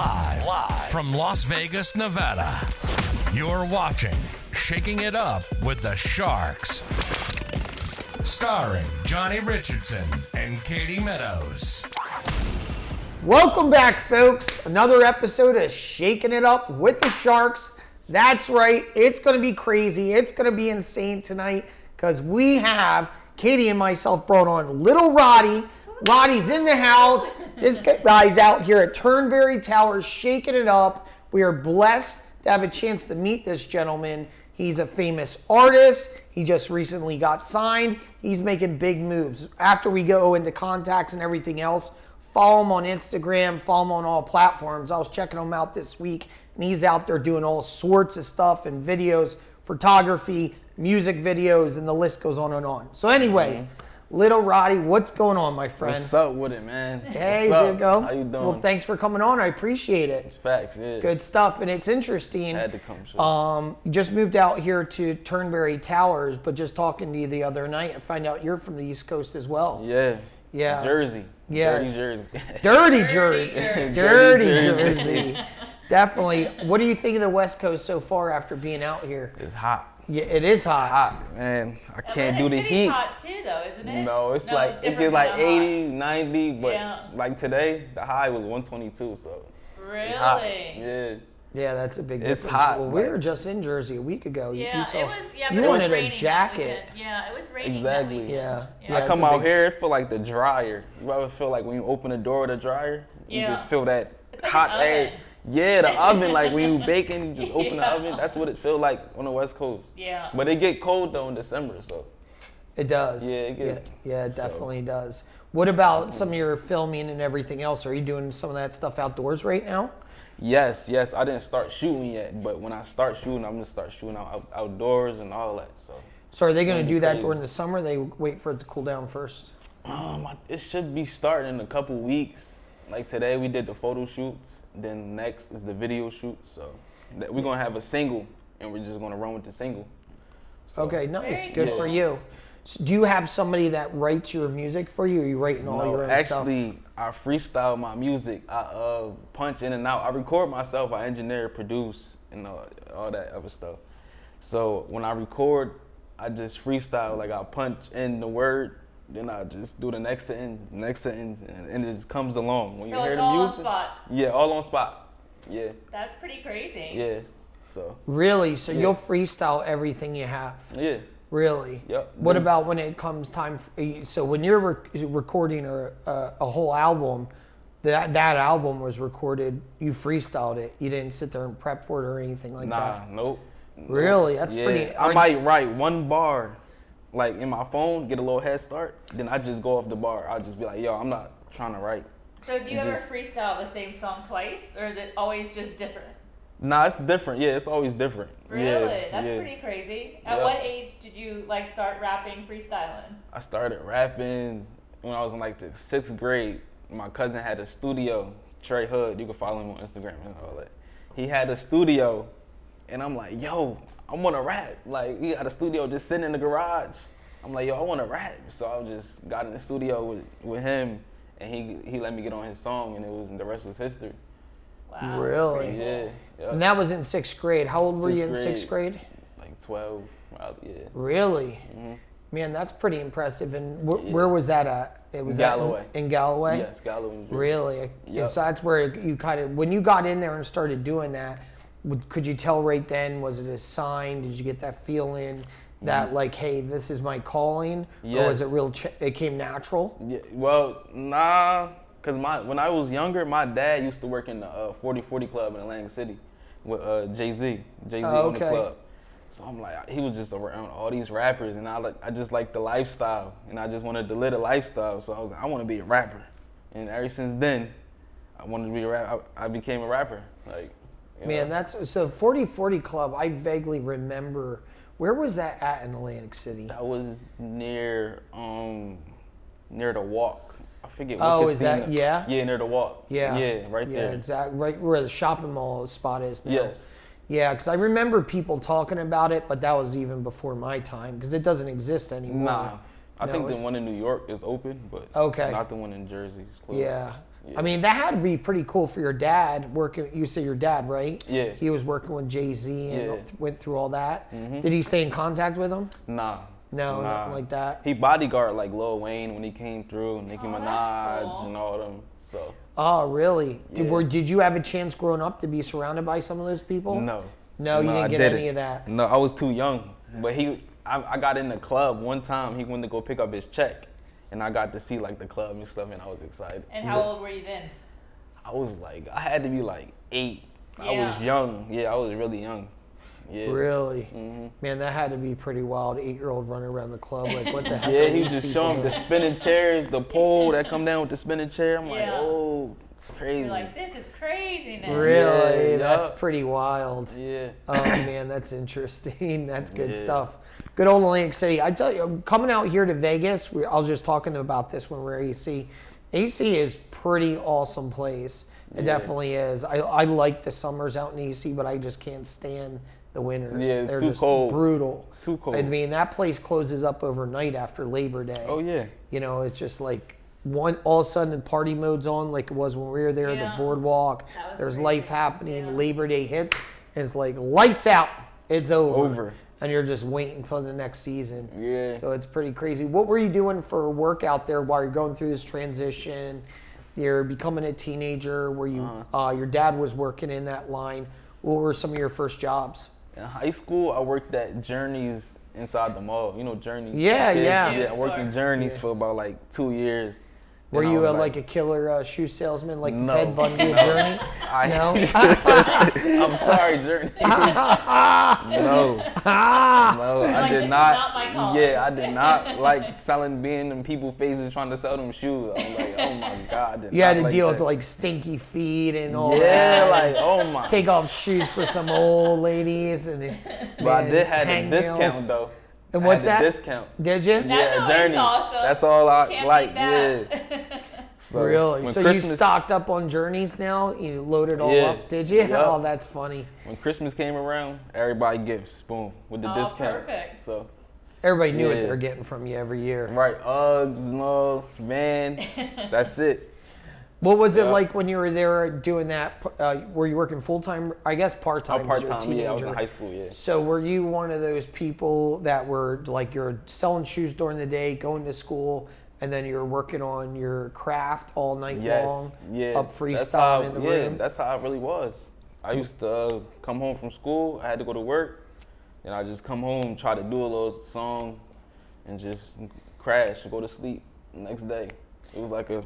Live from Las Vegas, Nevada. You're watching Shaking It Up with the Sharks. Starring Johnny Richardson and Katie Meadows. Welcome back, folks. Another episode of Shaking It Up with the Sharks. That's right. It's going to be crazy. It's going to be insane tonight because we have Katie and myself brought on Lil Rottie. Rottie's in the house. This guy's out here at Turnberry Towers shaking it up. We are blessed to have a chance to meet this gentleman. He's a famous artist. He just recently got signed. He's making big moves. After we go into contacts and everything else, follow him on Instagram, follow him on all platforms. I was checking him out this week, and he's out there doing all sorts of stuff and videos, photography, music videos, and the list goes on and on. So anyway, Lil Rottie, what's going on, my friend? What's up with it, man? Hey, there you go. How you doing? Well, thanks for coming on. I appreciate it. It's facts, yeah. Good stuff, and it's interesting. Had to come, sure. You just moved out here to Turnberry Towers, but just talking to you the other night, I find out you're from the East Coast as well. Yeah. Jersey. Yeah. Dirty Jersey. Dirty Jersey. Dirty Jersey. Definitely. What do you think of the West Coast so far after being out here? It's hot. Yeah, it is hot. Hot, man. I can't do the heat. It's hot too, though, isn't it? No, it gets like 80, 90, but Yeah. like today, the high was 122, so Really? it's hot. Yeah. Yeah, that's a big It's difference. hot, Well, we like- were just in Jersey a week ago. Yeah, saw, it was. Yeah, you but wanted it was raining a jacket. That weekend. Yeah, it was raining Exactly. that weekend. Yeah. Yeah. I come it's a out big- here, it feel like the dryer. You ever feel like when you open the door of the dryer, you Yeah. just feel that It's like hot an air. oven. Yeah, the oven, like when you baking, you just open the Yeah. oven. That's what it feel like on the West Coast. Yeah. But it get cold though in December, so. It does. Yeah, it get- yeah, it so- definitely does. What about some of your filming and everything else? Are you doing some of that stuff outdoors right now? Yes. I didn't start shooting yet, but when I start shooting, I'm gonna start shooting outdoors and all that. So are they going to That'd be do that crazy. during the summer? They wait for it to cool down first? It should be starting in a couple weeks. Like today, we did the photo shoots. Then next is the video shoots. So we're gonna have a single, and we're just gonna run with the single. So, Okay, nice. Very Good cool. for you. So do you have somebody that writes your music for you, or are you writing all your own stuff? Actually, I freestyle my music. I punch in and out. I record myself. I engineer, produce, and all that other stuff. So when I record, I just freestyle. Like I punch in the word, then I just do the next sentence, and it just comes along. When So you hear it's the all on music, spot. yeah, all on spot. Yeah, That's pretty crazy. yeah. So Really? So Yeah. you'll freestyle everything you have? yeah. Really? Yep. What about when it comes time? So when you're recording a whole album, that album was recorded, you freestyled it. You didn't sit there and prep for it or anything like that? Nope. Really? That's Yeah, pretty... I might write one bar, like in my phone, get a little head start. Then I just go off the bar. I'll just be like, yo, I'm not trying to write. So do you It ever just- freestyle the same song twice, or is it always just different? Nah, it's different. Yeah, it's always different. Really? Yeah, That's yeah. pretty crazy. At Yeah. what age did you like start rapping, freestyling? I started rapping when I was in like the 6th grade. My cousin had a studio, Trey Hood. You can follow him on Instagram and all that. He had a studio, and I'm like, yo, I want to rap. Like, he had a studio just sitting in the garage. I'm like, yo, I want to rap. So I just got in the studio with him, and he let me get on his song, and the rest was history. Wow. Really? That's pretty cool. Yeah. And that was in 6th grade. How old were you in 6th grade? Like 12, probably, yeah. Really? Mm-hmm. Man, that's pretty impressive. And where was that at? It was Galloway. In Galloway? Yes, Galloway. New Jersey. Really? Yep. So that's where you kind of, when you got in there and started doing that, could you tell right then, was it a sign? Did you get that feeling that like, hey, this is my calling? Or was it Yes. it came natural? Yeah, well, nah, cause when I was younger, my dad used to work in the 40/40 club in Atlantic City with Jay-Z on the club. So I'm like, he was just around all these rappers, and I just like the lifestyle, and I just wanted to live the lifestyle. So I was like, I want to be a rapper, and ever since then, I wanted to be a rapper. I became a rapper, like. You Man, know. that's so 40/40 club. I vaguely remember. Where was that at in Atlantic City? That was near the walk. I forget. Oh, what is that casino. yeah? Yeah, near the walk. Yeah. Yeah, right Yeah, there. exactly. Right where the shopping mall spot is now. Yes. Yeah, because I remember people talking about it, but that was even before my time because it doesn't exist anymore. Nah, I No, think the it's- one in New York is open, but Okay. not the one in Jersey. It's closed. Yeah. I mean, that had to be pretty cool for your dad working. You say your dad, right? Yeah. He was working with Jay-Z and Yeah. went through all that. Did he stay in contact with him? Nah. No, nothing like that. He bodyguard like Lil Wayne when he came through, Nicki Oh, Minaj that's cool. and all them. So Oh, really? Yeah. Did you have a chance growing up to be surrounded by some of those people? no. No, you didn't I get any of that. No, I was too young. But I got in the club one time. He went to go pick up his check, and I got to see like the club and stuff, and I was excited. And how old were you then? I was like, I had to be like 8. I Yeah. was young. Yeah, I was really young. Yeah. Really? Man, that had to be pretty wild. 8-year-old running around the club like, what the heck? Yeah, are he these just people showing the doing? spinning chairs, the pole that come down with the spinning chair. I'm like, Yeah. oh, crazy. You're like, this is crazy now. Really? Yeah, That's yeah. pretty wild. Yeah. Oh man, that's interesting. That's good Yeah. stuff. Good old Atlantic City. I tell you, coming out here to Vegas, I was just talking about this when we were at AC. AC is pretty awesome place. It definitely is. I like the summers out in AC, but I just can't stand the winters. Yeah, They're too just cold. brutal. Too cold. I mean, that place closes up overnight after Labor Day. Oh yeah. You know, it's just like all of a sudden the party mode's on like it was when we were there, Yeah. the boardwalk. That was There's crazy. life happening. Yeah. Labor Day hits, and it's like lights out. It's over. Over. And you're just waiting until the next season. Yeah. So it's pretty crazy. What were you doing for work out there while you're going through this transition? You're becoming a teenager where you your dad was working in that line. What were some of your first jobs? In high school, I worked at Journeys inside the mall. You know Journeys? Yeah, Kids? yeah. Yeah, I worked in Journeys Yeah. for about like 2 years. Were And I you was like a killer shoe salesman like No. Ted Bundy of Journey? No? I'm sorry, Journey. No. No, I Like, did this is not. not my calling. Yeah, I did not like being in people's faces trying to sell them shoes. I was like, oh my God. I did You had to not like deal that. with like stinky feet and all Yeah, that. like, oh my. Take off shoes for some old ladies and. But I man, did have a hangnails. discount though. And I what's had that? a discount. Did you? That's Yeah, always Journey. awesome. That's all I Can't like. beat that. Yeah. So Really? when So Christmas- you stocked up on Journeys now? You loaded all Yeah. up, did you? Yup. Oh, that's funny. When Christmas came around, everybody gifts, boom, with the Oh, discount. perfect. So, Everybody knew what Yeah. they were getting from you every year. right, Uggs and all, Vans, that's it. What was it Yeah. like when you were there doing that? Were you working full time? I guess part time. Part time, yeah, I was in high school, yeah. So were you one of those people that were like you're selling shoes during the day, going to school, and then you're working on your craft all night long? Yes, yeah. Up That's freestyling how, in the yeah, room? that's how it really was. I used to come home from school, I had to go to work, and I just come home, try to do a little song, and just crash and go to sleep the next day. It was like a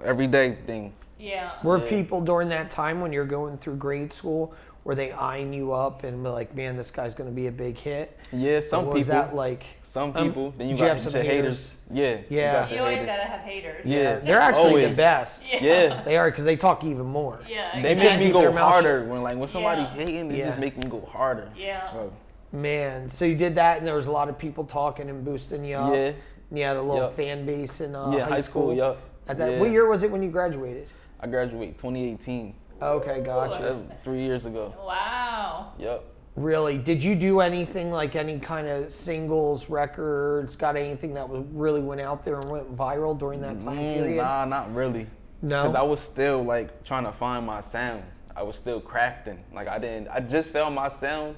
everyday thing. Yeah. Were Yeah. people during that time when you're going through grade school, were they eyeing you up and be like, man, this guy's going to be a big hit? Yeah, some Or people. was that like, Some people. Then you did you got have some your haters? haters. Yeah. Yeah. You got You your always haters. gotta have haters. Yeah. they're actually the Always. best. Yeah. They are because they talk even more. Yeah. They can't make me keep go their mouth harder when somebody Yeah. hating, they Yeah. just make me go harder. Yeah. So Man, so you did that, and there was a lot of people talking and boosting you up. yeah, And you had a little Yup. fan base in yeah, high school. Yup. At that, Yeah. what year was it when you graduated? I graduated 2018. Okay, That gotcha. was 3 years ago. Wow. Yep. Really? Did you do anything like any kind of singles, records? Got anything that was really went out there and went viral during that time period? Nah, not really. No? Cause I was still like trying to find my sound. I was still crafting. Like I just found my sound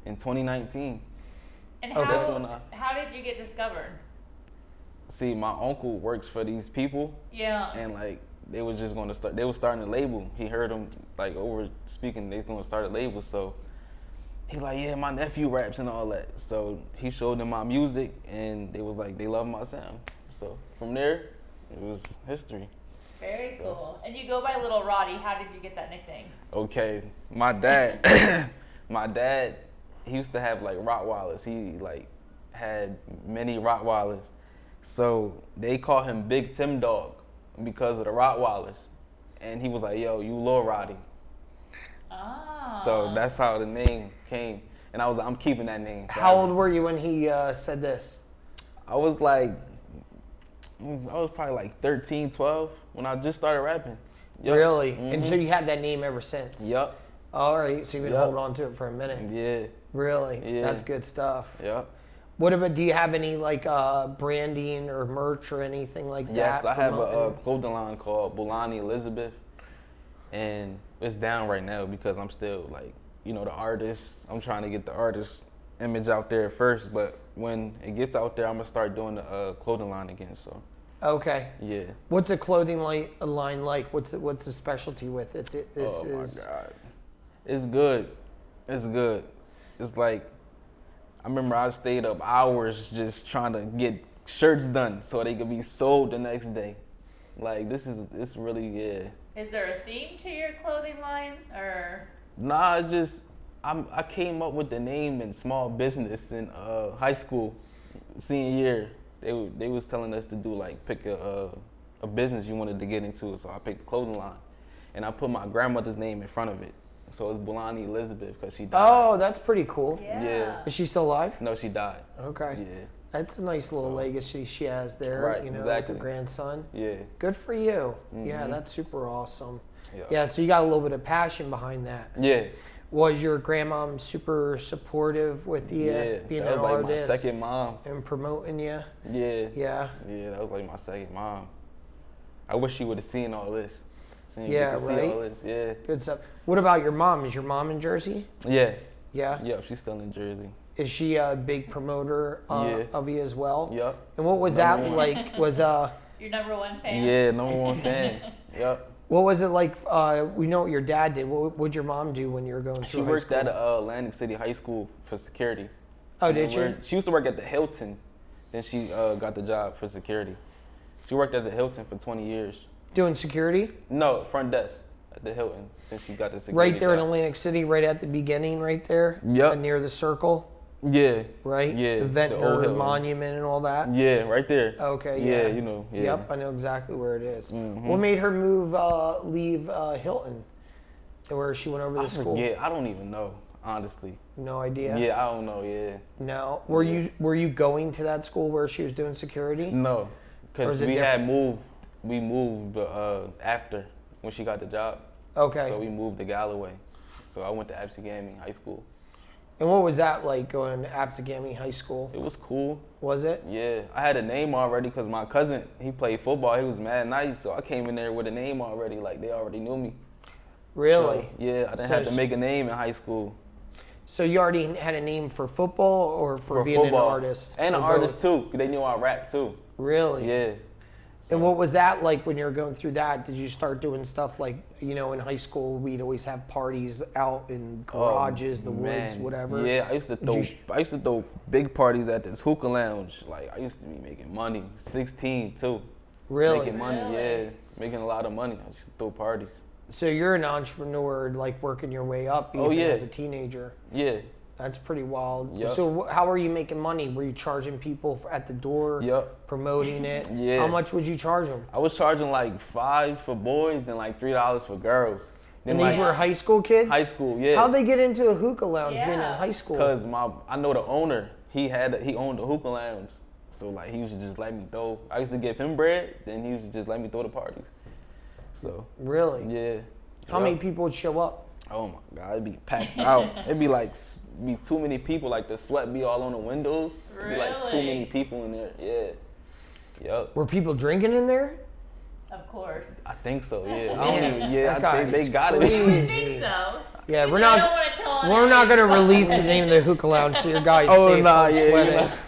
in 2019. And Oh, that's when how did you get discovered? See, my uncle works for these people, Yeah. and like they was just gonna start. They was starting a label. He heard them like over speaking. They gonna start a label. So he like, yeah, my nephew raps and all that. So he showed them my music, and they was like, they love my sound. So from there, it was history. Very cool. And you go by Lil Rottie. How did you get that nickname? Okay, my dad, he used to have like Rottweilers. He like had many Rottweilers. So they call him Big Tim Dog because of the Rottweilers. And he was like, yo, you Lil Rottie. Ah. So that's how the name came. And I was like, I'm keeping that name. How old were you when he said this? I was like, I was probably like 13, 12 when I just started rapping. Yup. Really? And so you had that name ever since? Yup. All right, so you've been Yup. holding on to it for a minute. Yeah. Really? Yeah. That's good stuff. Yup. What about, do you have any like branding or merch or anything like that? Yes, I have a promoting? clothing line called Bulani Elizabeth, and it's down right now because I'm still like, the artist. I'm trying to get the artist image out there first, but when it gets out there, I'm gonna start doing the clothing line again. So. Okay. Yeah. What's a clothing line like? What's the specialty with it? My God. It's good. It's good. It's like, I remember I stayed up hours just trying to get shirts done so they could be sold the next day. Like, it's really, yeah. Is there a theme to your clothing line, or? Nah, I came up with the name in small business in high school, senior year. They was telling us to do like pick a business you wanted to get into, so I picked the clothing line, and I put my grandmother's name in front of it. So it's Bulani Elizabeth because she died. Oh, that's pretty cool. Yeah. Is she still alive? No, she died. Okay. Yeah. That's a nice little legacy she has there, Right, with exactly. the grandson. Yeah. Good for you. Yeah, that's super awesome. Yeah. Yeah, so you got a little bit of passion behind that. Yeah. Was your grandmom super supportive with you being that an was like artist my second mom. and promoting you? Yeah. Yeah. Yeah, that was like my second mom. I wish she would have seen all this. She didn't Yeah, get to right? see all this. Yeah. Good stuff. What about your mom? Is your mom in Jersey? Yeah. Yeah. Yep, she's still in Jersey. Is she a big promoter of you as well? Yep. And what was that like? Was Your number one fan? Yeah, number one fan. Yep. what was it like? We know what your dad did. What would your mom do when you were going through She high worked school? at Atlantic City High School for security. Oh, did she? She used to work at the Hilton. Then she got the job for security. She worked at the Hilton for 20 years. Doing security? No, front desk at the Hilton. Then she got the security Right there in job. Atlantic City, right at the beginning, right there? Yep. Near the circle, Yeah. right? Yeah. The old Ventnor Hilton. Monument and all that? Yeah, right there. Okay, Yeah, yeah. Yeah. Yep, I know exactly where it is. What made her leave Hilton? Where she went over to school? Yeah, I don't even know, honestly. No idea? Yeah, I don't know, yeah. No. Were you going to that school where she was doing security? No, Or is because it we moved after when she got the job. Okay. So we moved to Galloway. So I went to Absegami High School. And what was that like going to Absegami High School? It was cool. Was it? Yeah, I had a name already because my cousin, he played football. He was mad nice, so I came in there with a name already. Like, they already knew me. Really? So, yeah, I didn't have to make a name in high school. So you already had a name for football or for being football. an artist? And Or an both? artist, too. They knew I rap, too. Really? Yeah. And what was that like when you were going through that? Did you start doing stuff like, in high school, we'd always have parties out in garages, the woods, whatever? Yeah, I used to throw big parties at this hookah lounge. Like, I used to be making money. 16 too. Really? Making money, yeah. Making a lot of money. I used to throw parties. So you're an entrepreneur, like working your way up even as a teenager. Yeah. That's pretty wild. Yep. So how were you making money? Were you charging people at the door, promoting it? Yeah. How much would you charge them? I was charging like $5 for boys and like $3 for girls. And these were high school kids? High school, yeah. How'd they get into a hookah lounge being in high school? Because I know the owner. He owned the hookah lounge. So like he used to just let me throw. I used to give him bread, then he used to just let me throw the parties. So. Really? Yeah. How many people would show up? Oh my God, it'd be packed out. It'd be too many people. Like the sweat be all on the windows. It'd be like too many people in there. Yeah. Yep. Were people drinking in there? Of course. I think so. Yeah. Man, I think they got I it. think so. Yeah, Because I don't want to tell on we're not anyone. gonna release the name of the hookah lounge so your guys Oh, safe nah, from yeah,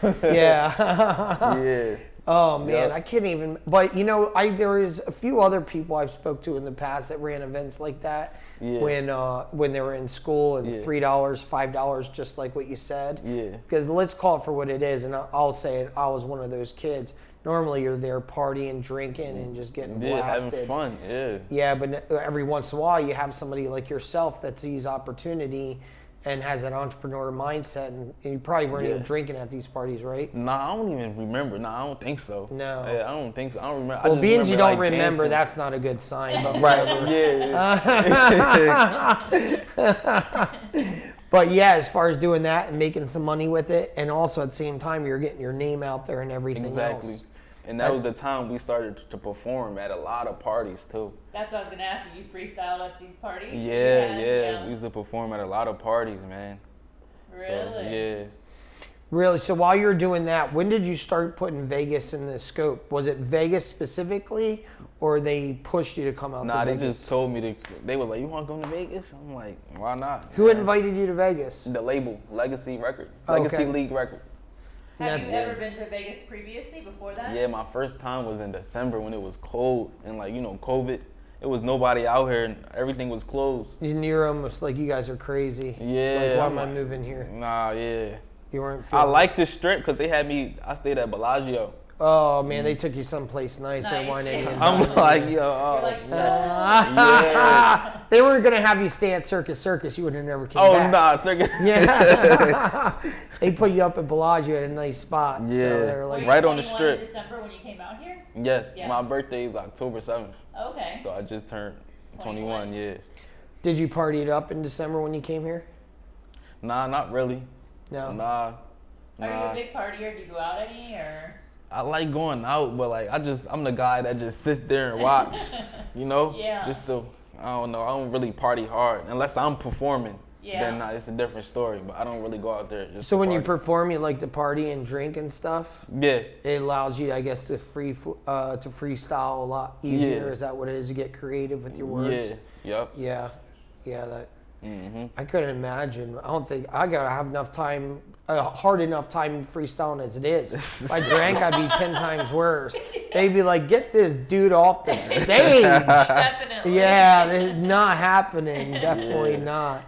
sweating. Yeah. Yeah. Oh man, Yep. I can't even. But there is a few other people I've spoke to in the past that ran events like that Yeah. when they were in school and Yeah. $3, $5, just like what you said. Yeah. Because let's call it for what it is, and I'll say it. I was one of those kids. Normally, you're there partying, drinking, and just getting blasted. Having fun. Yeah. Yeah, but every once in a while, you have somebody like yourself that sees opportunity and has an entrepreneur mindset, and you probably weren't even drinking at these parties, right? Nah, I don't even remember. Nah, I don't think so. No. Yeah, I don't think so. I don't remember. Well, being you don't like, remember, dancing. that's not a good sign. But Right. Yeah. But yeah, as far as doing that and making some money with it, and also at the same time, you're getting your name out there and everything Exactly. else. And that was the time we started to perform at a lot of parties too. That's what I was going to ask you. You freestyled at these parties? Yeah. We used to perform at a lot of parties, man. Really? So, yeah. Really? So while you were doing that, when did you start putting Vegas in the scope? Was it Vegas specifically, or they pushed you to come out to Nah, Vegas? they just told me to. They was like, "You want to come to Vegas?" I'm like, "Why not?" Who man? invited you to Vegas? The label, Legacy Records, Okay. Legacy League Records. Have you ever been to Vegas previously before that? Yeah, my first time was in December when it was cold and like COVID. It was nobody out here and everything was closed. And you're almost like, you guys are crazy. Yeah. Like, why am I moving here? Nah, yeah. You weren't I feeling like this strip because they had me. I stayed at Bellagio. Oh man, they took you someplace nice. Nice. Wine and I'm like, yo, You're like, yeah. They weren't gonna have you stay at Circus Circus. You would have never came Oh back. nah, circus. Yeah. They put you up at Bellagio at a nice spot. Yeah. So they were were like, you right on the 21 strip. in December when you came out here? Yes, Yeah. my birthday is October 7th, Okay. so I just turned 21. Yeah. did you party it up in December when you came here? Nah, not really. No. Nah. Are you a big partier? Do you go out any or? I like going out, but like I'm the guy that just sits there and watch, you know? Yeah. I don't know, I don't really party hard unless I'm performing. Yeah. Then it's a different story, but I don't really go out there just So to when you party. perform, you like to party and drink and stuff? Yeah. It allows you, I guess, to freestyle a lot easier. Yeah. Is that what it is? You get creative with your words. Yeah. Yep. Yeah, that. Mm-hmm. I couldn't imagine. I don't think I gotta have enough time, hard enough time freestyling as it is. If I drank, I'd be 10 times worse. They'd be like, "Get this dude off the stage." Definitely. Yeah, it's not happening. Definitely not.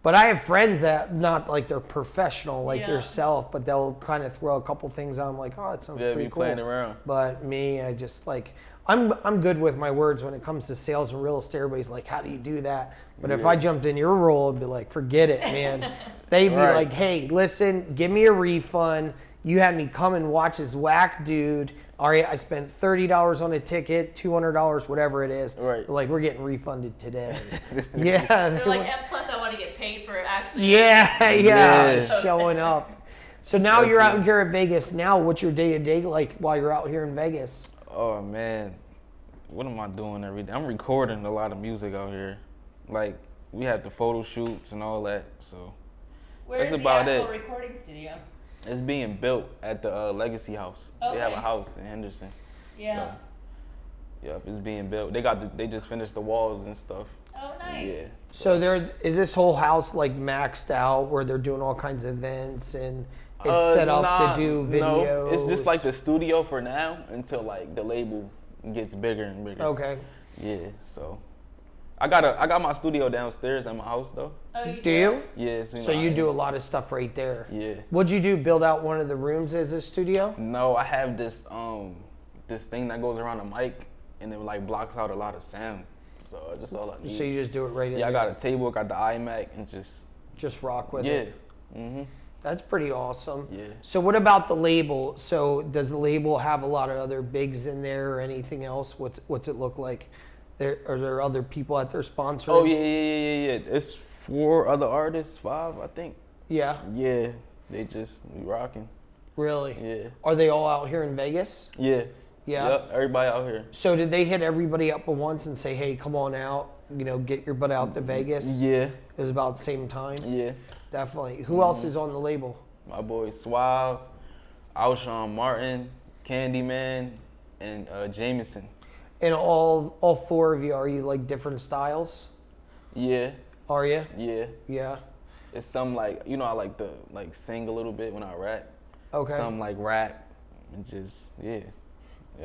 But I have friends that not like they're professional like Yeah. yourself, but they'll kind of throw a couple things out. I'm like, oh, that sounds Yeah, pretty be cool. playing around. But me, I just like I'm good with my words when it comes to sales and real estate. Everybody's like, how do you do that? But if I jumped in your role, I'd be like, forget it, man. They'd be Right. like, hey, listen, give me a refund. You had me come and watch this whack dude. All right, I spent $30 on a ticket, $200, whatever it is. Right. They're like, we're getting refunded today. Yeah. They're like, and plus I want to get paid for actually. Yeah, Yeah. showing up. So now That's you're out it. here at Vegas. Now, what's your day-to-day like while you're out here in Vegas? Oh man, what am I doing every day? I'm recording a lot of music out here. Like we had the photo shoots and all that. So Where's that's the about actual it. recording studio? It's being built at the Legacy House. They have a Okay. house in Henderson. Yeah. So, yep, it's being built. They just finished the walls and stuff. Oh, nice. Yeah. So is this whole house like maxed out where they're doing all kinds of events and it's set up Nah, to do videos? No, it's just like the studio for now until like the label gets bigger and bigger. Okay. Yeah. So I got my studio downstairs at my house though. Oh, you Do you? Yeah. So you do a lot of stuff right there. Yeah. What'd you do? Build out one of the rooms as a studio? No, I have this this thing that goes around the mic and it like blocks out a lot of sound. So that's all I need. So you just do it right in Yeah, I there? got a table, got the iMac, and just Just rock with yeah. it. Mm-hmm. That's pretty awesome. Yeah. So what about the label? So does the label have a lot of other bigs in there or anything else? What's it look like? Are there other people at their sponsoring? Oh yeah. It's 4 other artists, 5 I think. Yeah. Yeah, they just be rocking. Really? Yeah. Are they all out here in Vegas? Yeah. Yeah. Yep, everybody out here. So did they hit everybody up at once and say, hey, come on out, get your butt out to Vegas? Yeah. It was about the same time? Yeah. Definitely. Who else is on the label? My boy Suave, Alshon Martin, Candyman, and Jameson. And all 4 of you, are you like different styles? Yeah. Are you? Yeah. Yeah. It's some like I like to like sing a little bit when I rap. Okay. Some like rap and just yeah.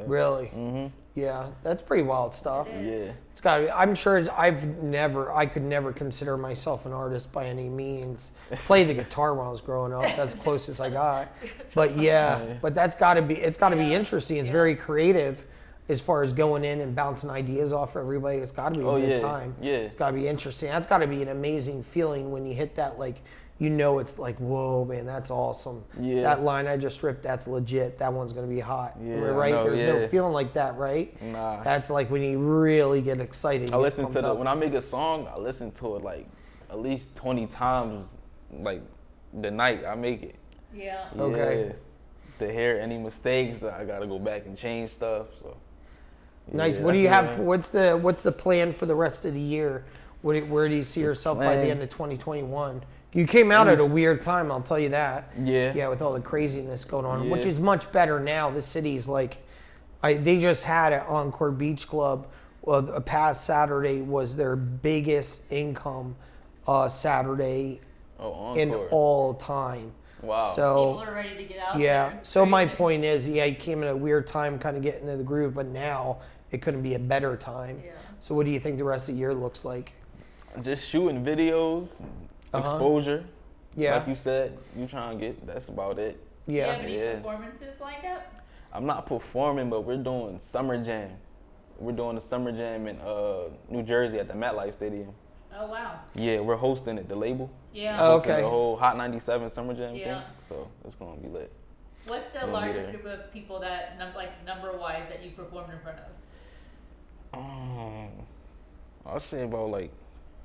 Really? Mm-hmm. Yeah, that's pretty wild stuff. Yeah. It's gotta be. I'm sure I could never consider myself an artist by any means. Played the guitar when I was growing up. That's the closest I got. But but it's gotta be interesting. It's very creative as far as going in and bouncing ideas off everybody. It's gotta be a good time. Yeah. It's gotta be interesting. That's gotta be an amazing feeling when you hit that, like, it's like, whoa, man, that's awesome. Yeah. That line I just ripped, that's legit. That one's gonna be hot. Yeah, Am I I right? know, There's no yeah. feeling like that, right? Nah. That's like when you really get excited. I listen to when I make a song, I listen to it like at least 20 times like the night I make it. Yeah. Okay. Yeah. To hear any mistakes, I gotta go back and change stuff. So Nice. yeah, What do you that's have? it. What's the plan for the rest of the year? Where do you see yourself by the Plan. end of 2021? You came out at a weird time, I'll tell you that. Yeah. Yeah, with all the craziness going on, Yeah. which is much better now. The city's like, they just had at Encore Beach Club. Well, a past Saturday was their biggest income Saturday in all time. Wow. So People are ready to get out yeah. there. It's So my crazy. point is, he came at a weird time, kind of getting into the groove, but now it couldn't be a better time. Yeah. So what do you think the rest of the year looks like? Just shooting videos, exposure. Yeah. Like you said, you trying to get, that's about it. Do you Yeah. have any Yeah. performances lined up? I'm not performing, but we're doing Summer Jam. We're doing the Summer Jam in New Jersey at the MetLife Stadium. Oh wow. Yeah, we're hosting it, the label. Yeah. Oh, Hosting okay. The whole Hot 97 Summer Jam Yeah. thing. So it's going to be lit. What's the We'll be largest there. group of people that, number wise, that you performed in front of? I'll say about like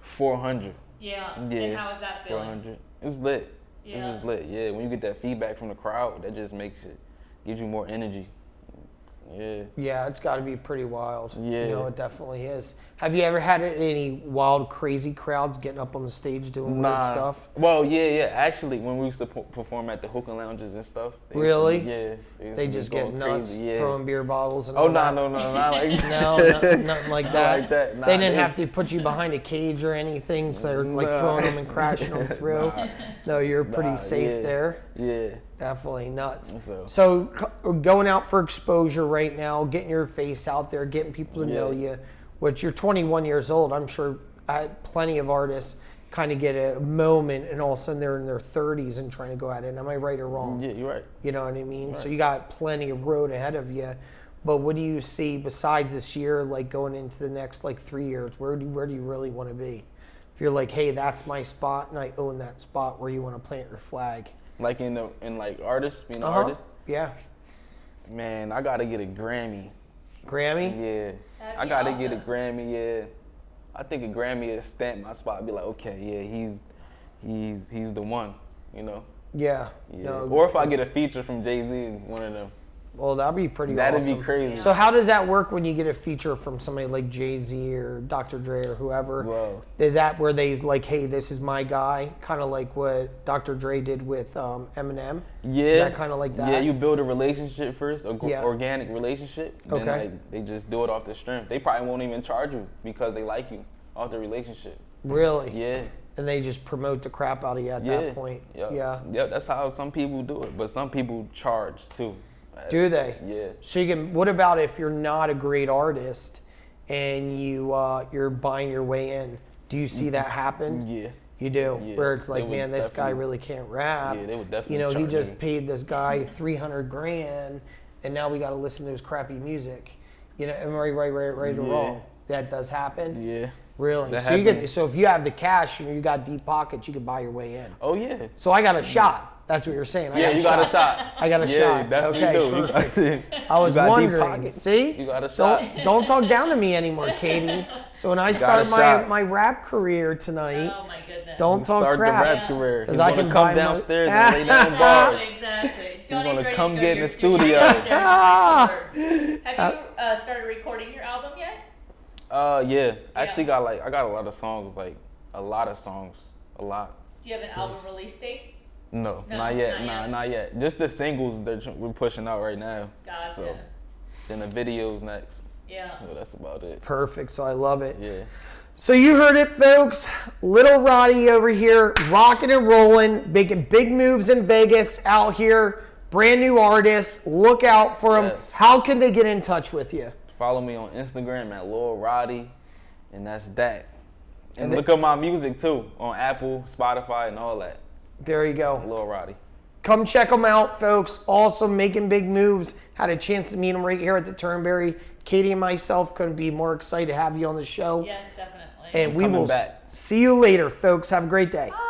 400. Yeah. Yeah. And how is that feeling? 400. It's lit. It's Yeah. just lit. Yeah, when you get that feedback from the crowd, that just makes it, gives you more energy. Yeah. Yeah, it's got to be pretty wild. Yeah. You know, it definitely is. Have you ever had any wild, crazy crowds getting up on the stage doing weird stuff? Well, yeah. Actually, when we used to perform at the hookah lounges and stuff. They used to- Really? yeah. used They to be just get going nuts, crazy, yeah. throwing beer bottles and Oh, all no, that. not like that. No, nothing like that. like that. Nah, They didn't they- have to put you behind a cage or anything, so they're like Nah. throwing them and crashing them through. No, you're pretty Nah, safe yeah. there. Yeah. Definitely nuts. So- So going out for exposure right now, getting your face out there, getting people to know you, which you're 21 years old. I'm sure plenty of artists kind of get a moment and all of a sudden they're in their 30s and trying to go at it. Am I right or wrong? Yeah, you're right. You know what I mean? So Right. you got plenty of road ahead of you. But what do you see besides this year, like going into the next like 3 years? Where do you really want to be? If you're like, hey, that's my spot and I own that spot, where you want to plant your flag? Like in like artists, being an artist. Yeah. Man, I gotta get a Grammy. Grammy? Yeah. That'd I be gotta get a awesome. Grammy, yeah. I think a Grammy is stamp my spot. Be like, okay, yeah, he's the one, you know. Yeah. Yeah. No, Or if I get a feature from Jay-Z, one of them. well, that'd be pretty That'd awesome. be crazy. So how does that work when you get a feature from somebody like Jay-Z or Dr. Dre or whoever? Whoa. Is that where they like, hey, this is my guy? Kind of like what Dr. Dre did with Eminem? Yeah. Is that kind of like that? Yeah, you build a relationship first, Yeah. organic relationship. Then Okay. like, they just do it off the strength. They probably won't even charge you because they like you off the relationship. Really? Yeah. And they just promote the crap out of you at that point. Yep. Yeah. Yeah, that's how some people do it. But some people charge too. Do they? Yeah. So you can. What about if you're not a great artist and you're buying your way in? Do you see that happen? Yeah. You do. Yeah. Where it's like, They would man, this guy definitely- really can't rap. Yeah, they would definitely You know, he charge just you. paid this guy $300,000, and now we got to listen to his crappy music. You know, am I right or Yeah. wrong? That does happen. Yeah. Really? That So happens. so if you have the cash and you got deep pockets, you can buy your way in. Oh yeah. So I got a shot. That's what you're saying. Yeah, you got a shot. I got a Yeah, shot. you definitely Okay, do. You perfect. got- I was you got deep wondering. pockets. See? You got a shot. Don't talk down to me anymore, Katie. So when I got start a my, shot. my rap career tonight, Oh my goodness. don't talk Start crap. the rap career. 'Cause He's I gonna can come buy my- downstairs and lay down bars. Exactly. He's Johnny's gonna ready come to go get to in your the studio. Have you started recording your album yet? Yeah. I actually got I got a lot of songs, a lot. Do you have an album release date? No, No, not yet. not Nah, yet. not yet. Just the singles that we're pushing out right now. Gotcha. So then the videos next. Yeah. So that's about it. Perfect. So I love it. Yeah. So you heard it, folks. Lil Rottie over here, rocking and rolling, making big moves in Vegas out here. Brand new artist. Look out for him. Yes. How can they get in touch with you? Follow me on Instagram at Lil Rottie, and that's that. And And look up my music too on Apple, Spotify, and all that. There you go. Lil Rottie. Come check them out, folks. Also making big moves. Had a chance to meet him right here at the Turnberry. Katie and myself couldn't be more excited to have you on the show. Yes, definitely. And we Coming will back. see you later, folks. Have a great day. Bye.